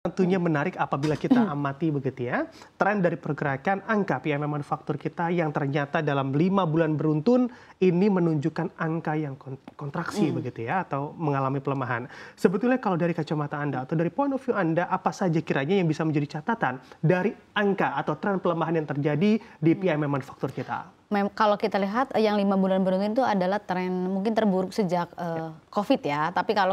Tentunya menarik apabila kita amati begitu ya, tren dari pergerakan angka PMI manufaktur kita yang ternyata dalam 5 bulan beruntun ini menunjukkan angka yang kontraksi begitu ya, atau mengalami pelemahan. Sebetulnya kalau dari kacamata Anda atau dari point of view Anda, apa saja kiranya yang bisa menjadi catatan dari angka atau tren pelemahan yang terjadi di PMI manufaktur kita? Kalau kita lihat yang 5 bulan beruntun itu adalah tren mungkin terburuk sejak COVID ya. Tapi kalau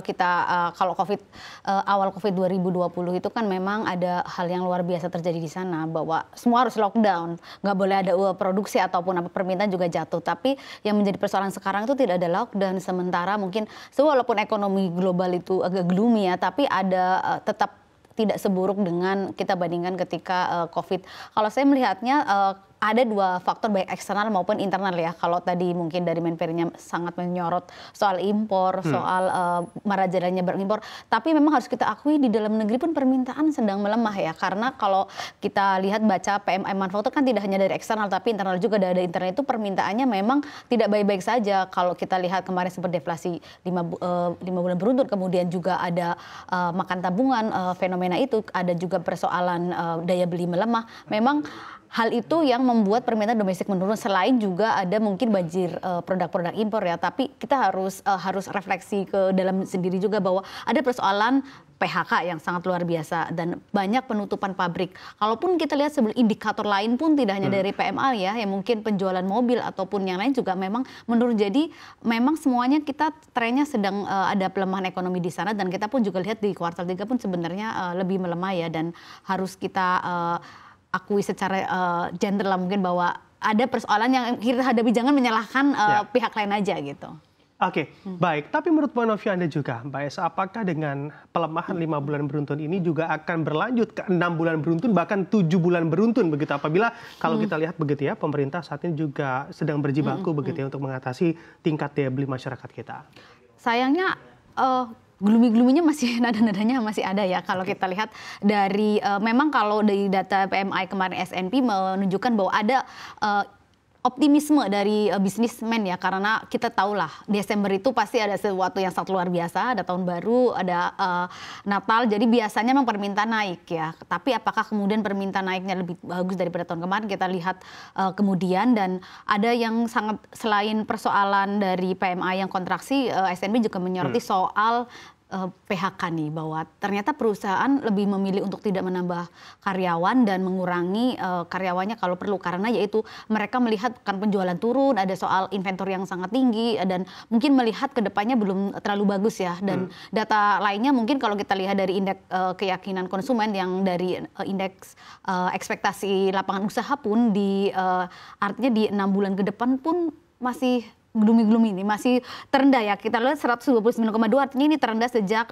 kalau COVID awal COVID 2020 itu kan memang ada hal yang luar biasa terjadi di sana, bahwa semua harus lockdown, nggak boleh ada produksi ataupun apa permintaan juga jatuh. Tapi yang menjadi persoalan sekarang itu tidak ada lockdown, sementara mungkin walaupun ekonomi global itu agak gloomy ya, tapi ada tetap tidak seburuk dengan kita bandingkan ketika COVID. Kalau saya melihatnya ada dua faktor baik eksternal maupun internal ya. Kalau tadi mungkin dari Menperinya sangat menyorot soal impor, soal merajalanya barang impor. Tapi memang harus kita akui di dalam negeri pun permintaan sedang melemah ya. Karena kalau kita lihat baca PMI manufaktur kan tidak hanya dari eksternal tapi internal juga, dari internal itu permintaannya memang tidak baik-baik saja. Kalau kita lihat kemarin sempat deflasi 5 bulan beruntun, kemudian juga ada makan tabungan, fenomena itu, ada juga persoalan daya beli melemah. Memang hal itu yang membuat permintaan domestik menurun, selain juga ada mungkin banjir produk-produk impor ya. Tapi kita harus refleksi ke dalam sendiri juga bahwa ada persoalan PHK yang sangat luar biasa dan banyak penutupan pabrik. Kalaupun kita lihat indikator lain pun tidak hanya dari PMI ya, yang mungkin penjualan mobil ataupun yang lain juga memang menurun. Jadi memang semuanya kita trennya sedang ada pelemahan ekonomi di sana, dan kita pun juga lihat di kuartal 3 pun sebenarnya lebih melemah ya, dan harus kita akui secara gender lah mungkin bahwa ada persoalan yang kita hadapi, jangan menyalahkan pihak lain aja gitu. Oke, baik. Tapi menurut point of view Anda juga, Mbak Esa, apakah dengan pelemahan 5 bulan beruntun ini juga akan berlanjut ke 6 bulan beruntun, bahkan 7 bulan beruntun begitu? Apabila kalau kita lihat begitu ya, pemerintah saat ini juga sedang berjibaku begitu ya untuk mengatasi tingkat daya beli masyarakat kita. Sayangnya gloomy-gloomy-nya masih, nada-nadanya masih ada ya. Kalau kita lihat dari memang kalau dari data PMI kemarin S&P menunjukkan bahwa ada optimisme dari bisnismen ya, karena kita tahulah Desember itu pasti ada sesuatu yang sangat luar biasa, ada tahun baru, ada Natal, jadi biasanya memang permintaan naik ya. Tapi apakah kemudian permintaan naiknya lebih bagus daripada tahun kemarin, kita lihat kemudian. Dan ada yang sangat, selain persoalan dari PMI yang kontraksi, S&P juga menyoroti soal PHK nih, bahwa ternyata perusahaan lebih memilih untuk tidak menambah karyawan dan mengurangi karyawannya kalau perlu, karena yaitu mereka melihat kan penjualan turun, ada soal inventory yang sangat tinggi, dan mungkin melihat ke depannya belum terlalu bagus ya. Dan data lainnya mungkin kalau kita lihat dari indeks keyakinan konsumen, yang dari indeks ekspektasi lapangan usaha pun artinya di 6 bulan ke depan pun masih gloomy ini, masih terendah ya. Kita lihat 129,2, artinya ini terendah sejak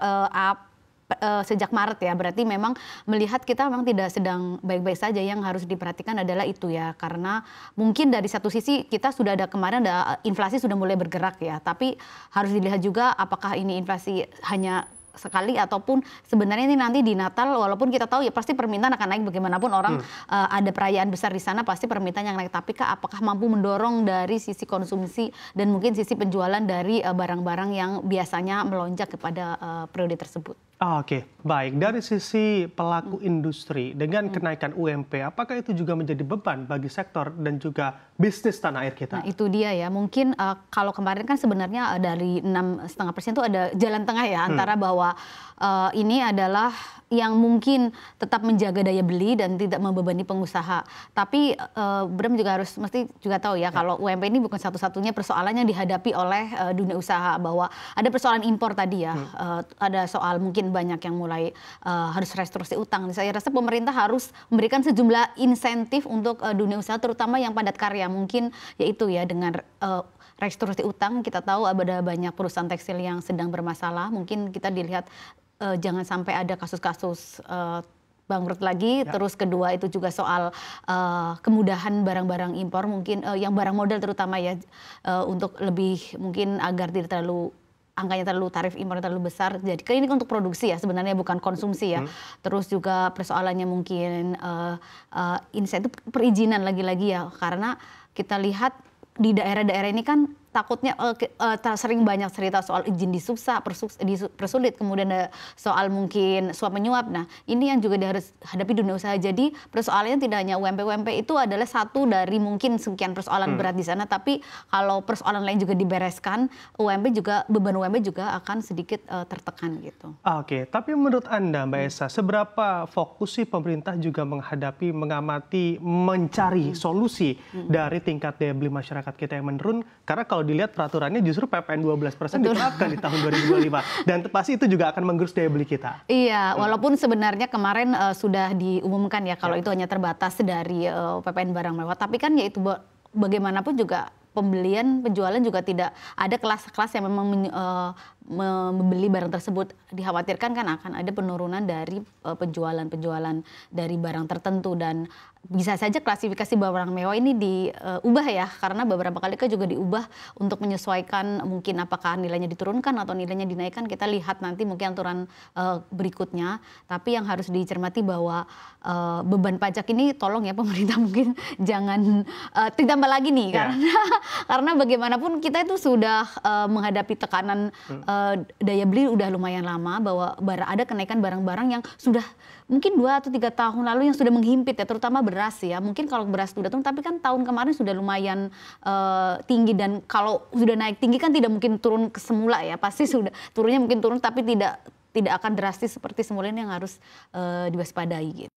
Maret ya. Berarti memang melihat kita memang tidak sedang baik-baik saja. Yang harus diperhatikan adalah itu ya, karena mungkin dari satu sisi kita sudah ada kemarin ada inflasi sudah mulai bergerak ya, tapi harus dilihat juga apakah ini inflasi hanya sekali ataupun sebenarnya ini nanti di Natal, walaupun kita tahu ya pasti permintaan akan naik bagaimanapun orang ada perayaan besar di sana, pasti permintaan yang naik. Tapi apakah mampu mendorong dari sisi konsumsi dan mungkin sisi penjualan dari barang-barang yang biasanya melonjak kepada periode tersebut? Oke, baik. Dari sisi pelaku industri dengan kenaikan UMP, apakah itu juga menjadi beban bagi sektor dan juga bisnis tanah air kita? Nah itu dia ya, mungkin kalau kemarin kan sebenarnya dari 6,5% itu ada jalan tengah ya, antara bahwa ini adalah yang mungkin tetap menjaga daya beli dan tidak membebani pengusaha. Tapi Bram juga mesti juga tahu ya, kalau UMP ini bukan satu-satunya persoalan yang dihadapi oleh dunia usaha, bahwa ada persoalan impor tadi ya, ada soal mungkin banyak yang mulai harus restrukturasi utang. Saya rasa pemerintah harus memberikan sejumlah insentif untuk dunia usaha, terutama yang padat karya. Mungkin yaitu ya dengan restrukturasi utang. Kita tahu ada banyak perusahaan tekstil yang sedang bermasalah. Mungkin kita dilihat jangan sampai ada kasus-kasus bangkrut lagi. Terus kedua itu juga soal kemudahan barang-barang impor, mungkin yang barang modal terutama ya, untuk lebih mungkin agar tidak terlalu angkanya terlalu, tarif impor terlalu besar. Jadi kan ini untuk produksi ya, sebenarnya bukan konsumsi ya. Terus juga persoalannya mungkin insentif perizinan lagi-lagi ya, karena kita lihat di daerah-daerah ini kan takutnya sering banyak cerita soal izin disusah, dipersulit, kemudian ada soal mungkin suap menyuap. Nah, ini yang juga harus hadapi dunia usaha. Jadi persoalannya tidak hanya UMP. UMP itu adalah satu dari mungkin sekian persoalan berat di sana, tapi kalau persoalan lain juga dibereskan, beban UMP juga akan sedikit tertekan gitu. Oke, tapi menurut Anda Mbak Esa, seberapa fokus sih pemerintah juga mengamati, mencari solusi dari tingkat daya beli masyarakat kita yang menurun? Karena kalau dilihat peraturannya justru PPN 12% diterapkan di tahun 2025. Dan pasti itu juga akan menggerus daya beli kita. Iya, walaupun sebenarnya kemarin sudah diumumkan ya kalau itu hanya terbatas dari PPN barang mewah. Tapi kan ya itu bagaimanapun juga penjualan juga tidak ada kelas-kelas yang memang membeli barang tersebut. Dikhawatirkan kan akan ada penurunan dari penjualan dari barang tertentu, dan bisa saja klasifikasi barang mewah ini diubah ya, karena beberapa kali kan juga diubah untuk menyesuaikan mungkin apakah nilainya diturunkan atau nilainya dinaikkan. Kita lihat nanti mungkin aturan berikutnya. Tapi yang harus dicermati bahwa beban pajak ini tolong ya pemerintah mungkin jangan ditambah lagi nih, karena bagaimanapun kita itu sudah menghadapi tekanan daya beli udah lumayan lama, bahwa ada kenaikan barang-barang yang sudah mungkin 2 atau 3 tahun lalu yang sudah menghimpit ya, terutama beras ya. Mungkin kalau beras sudah turun, tapi kan tahun kemarin sudah lumayan tinggi, dan kalau sudah naik tinggi kan tidak mungkin turun ke semula ya, pasti sudah turunnya mungkin turun tapi tidak akan drastis seperti semula, yang harus diwaspadai gitu.